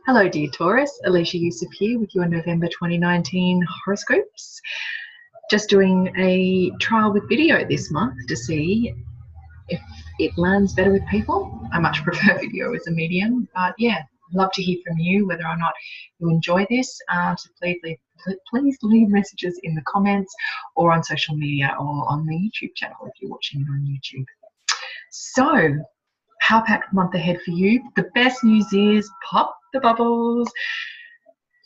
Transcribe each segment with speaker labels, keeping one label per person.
Speaker 1: Hello, dear Taurus. Alicia Yusuf here with your November 2019 horoscopes. Just doing a trial with video this month to see if it lands better with people. I much prefer video as a medium, but yeah, love to hear from you whether or not you enjoy this. So please leave messages in the comments or on social media or on the YouTube channel if you're watching it on YouTube. So, power-packed month ahead for you. The best news is pop the bubbles.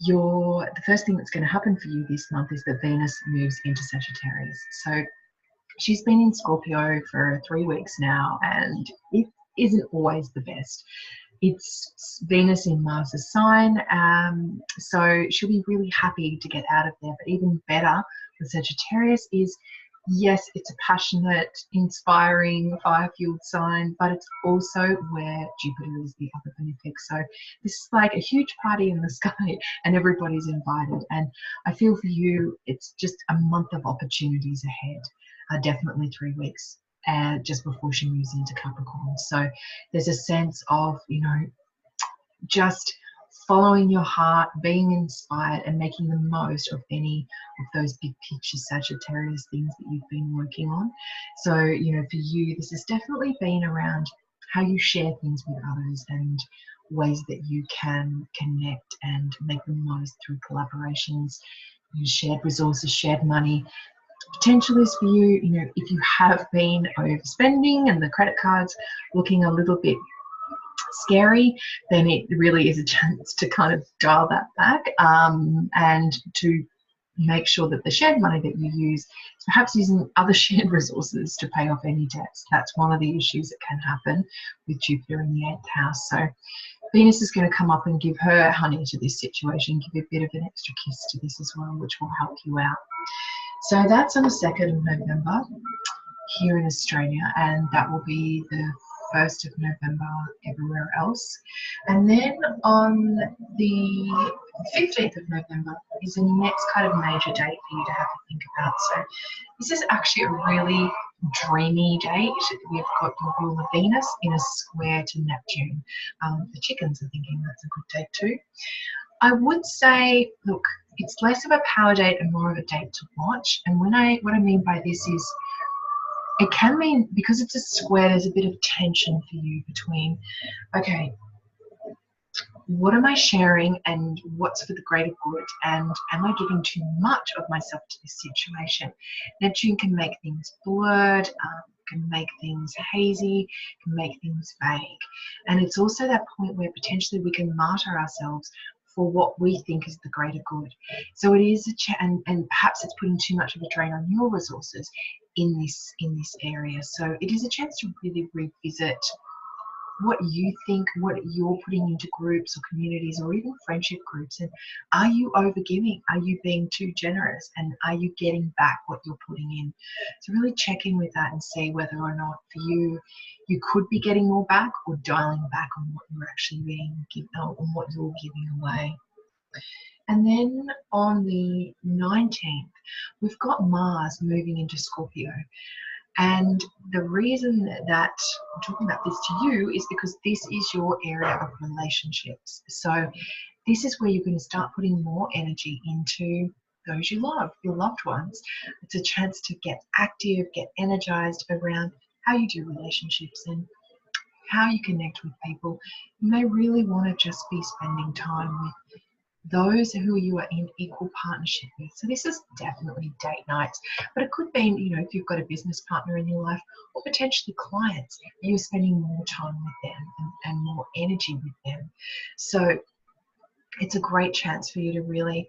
Speaker 1: The first thing that's going to happen for you this month is that Venus moves into Sagittarius. So she's been in Scorpio for 3 weeks now, and it isn't always the best. It's Venus in Mars's sign, so she'll be really happy to get out of there. But even better with Sagittarius is, yes, it's a passionate, inspiring, fire-fueled sign, but it's also where Jupiter is the other benefic. So this is like a huge party in the sky and everybody's invited. And I feel for you, it's just a month of opportunities ahead, definitely 3 weeks. Just before she moves into Capricorn. So there's a sense of, just following your heart, being inspired and making the most of any of those big picture Sagittarius things that you've been working on. So, for you, this has definitely been around how you share things with others and ways that you can connect and make the most through collaborations, shared resources, shared money. Potential is for you, if you have been overspending and the credit cards looking a little bit scary, then it really is a chance to kind of dial that back and to make sure that the shared money that you use is perhaps using other shared resources to pay off any debts. That's one of the issues that can happen with Jupiter in the 8th house. So Venus is going to come up and give her honey to this situation, give a bit of an extra kiss to this as well, which will help you out. So that's on the 2nd of November here in Australia, and that will be the 1st of November everywhere else. And then on the 15th of November is the next kind of major date for you to have to think about. So this is actually a really dreamy date. We've got the rule of Venus in a square to Neptune. The chickens are thinking that's a good date too. I would say, look, it's less of a power date and more of a date to watch. And what I mean by this is, it can mean, because it's a square, there's a bit of tension for you between, okay, what am I sharing and what's for the greater good, and am I giving too much of myself to this situation? Neptune can make things blurred, can make things hazy, can make things vague. And it's also that point where potentially we can martyr ourselves for what we think is the greater good. So it is and perhaps it's putting too much of a drain on your resources in this area. So it is a chance to really revisit what you think, what you're putting into groups or communities or even friendship groups, and are you overgiving? Are you being too generous? And are you getting back what you're putting in? So really check in with that and see whether or not for you could be getting more back or dialing back on what you're actually being given, on what you're giving away. And then on the 19th, we've got Mars moving into Scorpio. And the reason that I'm talking about this to you is because this is your area of relationships. So this is where you're going to start putting more energy into those you love, your loved ones. It's a chance to get active, get energized around how you do relationships and how you connect with people. You may really want to just be spending time with those who you are in equal partnership with. So this is definitely date nights, but it could be, if you've got a business partner in your life or potentially clients, you're spending more time with them and more energy with them. So it's a great chance for you to really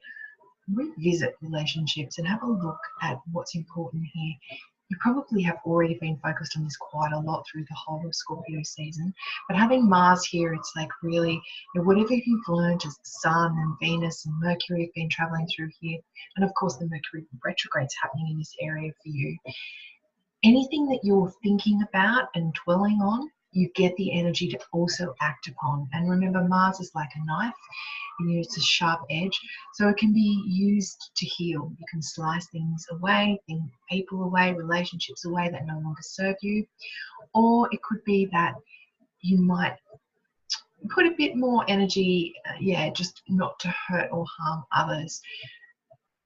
Speaker 1: revisit relationships and have a look at what's important here. You probably have already been focused on this quite a lot through the whole of Scorpio season, but having Mars here, it's like really, whatever you've learned as the Sun and Venus and Mercury have been traveling through here, and of course the Mercury retrograde's happening in this area for you. Anything that you're thinking about and dwelling on, you get the energy to also act upon. And remember, Mars is like a knife. It's a sharp edge, so it can be used to heal. You can slice things away, people away, relationships away that no longer serve you, or it could be that you might put a bit more energy, yeah, just not to hurt or harm others.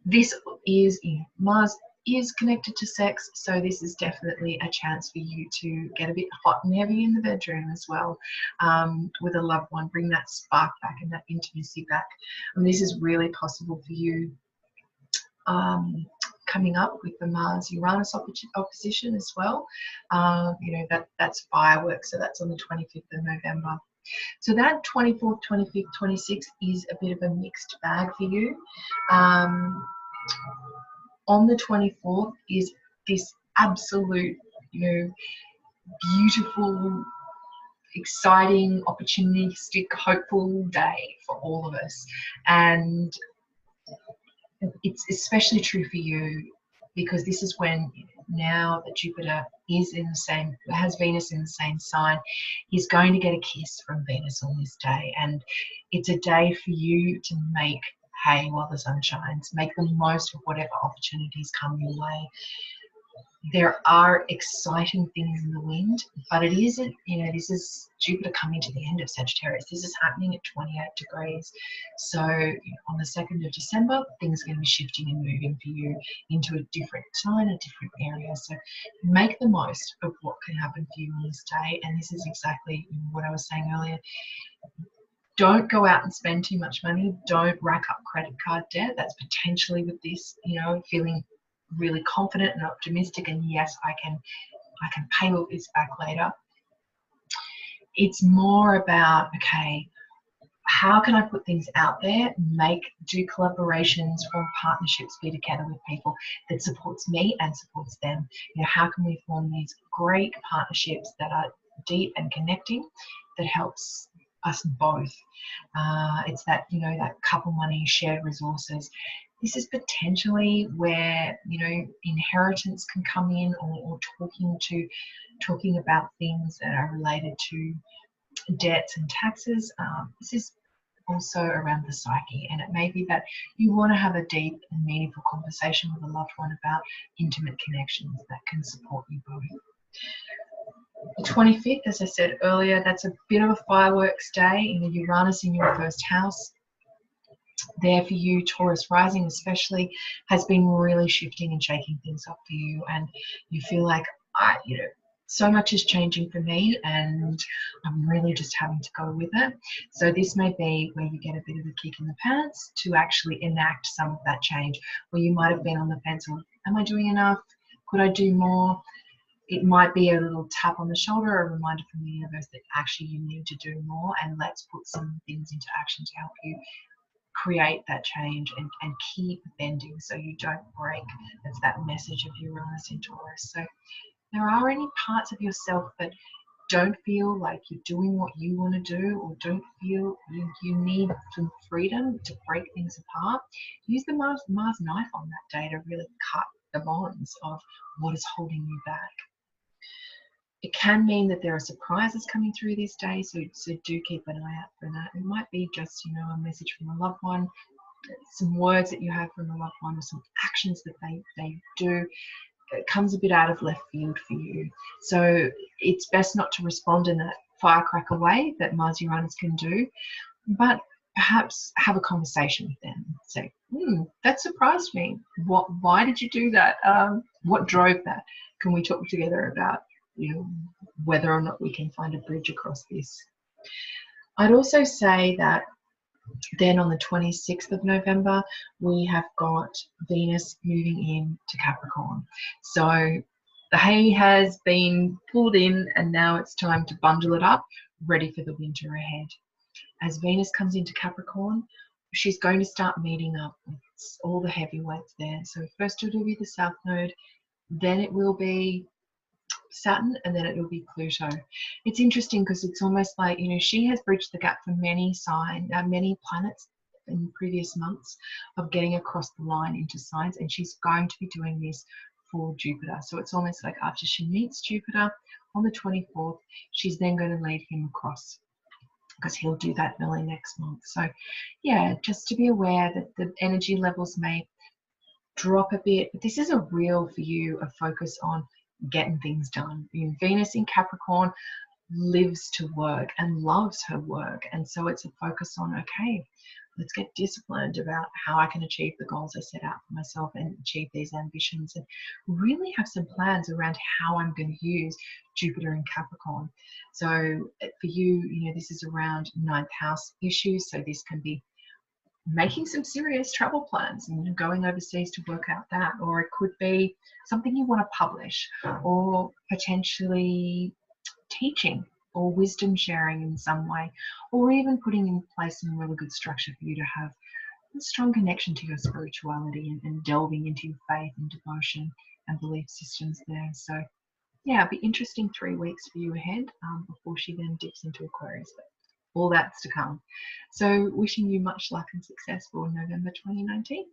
Speaker 1: This is, Mars is connected to sex, so this is definitely a chance for you to get a bit hot and heavy in the bedroom as well, with a loved one. Bring that spark back and that intimacy back. And this is really possible for you coming up with the Mars-Uranus opposition as well. That's fireworks, so that's on the 25th of November. So that 24th, 25th, 26th is a bit of a mixed bag for you. On the 24th is this absolute, beautiful, exciting, opportunistic, hopeful day for all of us. And it's especially true for you because this is when, now that Jupiter has Venus in the same sign, he's going to get a kiss from Venus on this day. And it's a day for you to make hay while the sun shines. Make the most of whatever opportunities come your way. There are exciting things in the wind, but it isn't, this is Jupiter coming to the end of Sagittarius. This is happening at 28 degrees. So on the 2nd of December, things are going to be shifting and moving for you into a different sign, a different area. So make the most of what can happen for you on this day. And this is exactly what I was saying earlier. Don't go out and spend too much money. Don't rack up credit card debt. That's potentially with this, feeling really confident and optimistic, and yes, I can pay all this back later. It's more about, okay, how can I put things out there, do collaborations, form partnerships, be together with people that supports me and supports them. How can we form these great partnerships that are deep and connecting, that helps us both? It's that, that couple money, shared resources. This is potentially where, inheritance can come in, or talking about things that are related to debts and taxes. This is also around the psyche, and it may be that you want to have a deep and meaningful conversation with a loved one about intimate connections that can support you both. The 25th, as I said earlier, that's a bit of a fireworks day. Uranus in your first house. There for you, Taurus rising especially, has been really shifting and shaking things up for you, and you feel like, so much is changing for me and I'm really just having to go with it. So this may be where you get a bit of a kick in the pants to actually enact some of that change, where you might have been on the fence of, am I doing enough? Could I do more? It might be a little tap on the shoulder, a reminder from the universe that actually you need to do more, and let's put some things into action to help you create that change and keep bending so you don't break. That's that message of Uranus in Taurus. So there are any parts of yourself that don't feel like you're doing what you want to do, or don't feel you need some freedom to break things apart, use the Mars knife on that day to really cut the bonds of what is holding you back. It can mean that there are surprises coming through this day, so do keep an eye out for that. It might be just, a message from a loved one, some words that you have from a loved one, or some actions that they do. It comes a bit out of left field for you. So it's best not to respond in that firecracker way that Mars Uranus can do, but perhaps have a conversation with them. Say, that surprised me. Why did you do that? What drove that? Can we talk together about whether or not we can find a bridge across this? I'd also say that then on the 26th of November, we have got Venus moving in to Capricorn. So the hay has been pulled in, and now it's time to bundle it up, ready for the winter ahead. As Venus comes into Capricorn, she's going to start meeting up with all the heavyweights there. So first it will be the South Node, then it will be Saturn, and then it will be Pluto. It's interesting because it's almost like, she has bridged the gap for many planets in previous months of getting across the line into signs, and she's going to be doing this for Jupiter. So it's almost like after she meets Jupiter on the 24th, she's then going to lead him across, because he'll do that early next month. So yeah, just to be aware that the energy levels may drop a bit, but this is a real, for you, a focus on getting things done. Venus in Capricorn, lives to work and loves her work. And so it's a focus on, okay, let's get disciplined about how I can achieve the goals I set out for myself and achieve these ambitions, and really have some plans around how I'm going to use Jupiter in Capricorn. So for you, this is around ninth house issues. So this can be making some serious travel plans and going overseas to work out that, or it could be something you want to publish, or potentially teaching or wisdom sharing in some way, or even putting in place some really good structure for you to have a strong connection to your spirituality and delving into your faith and devotion and belief systems there. So yeah, it'll be interesting 3 weeks for you ahead before she then dips into Aquarius. But all that's to come. So wishing you much luck and success for November 2019.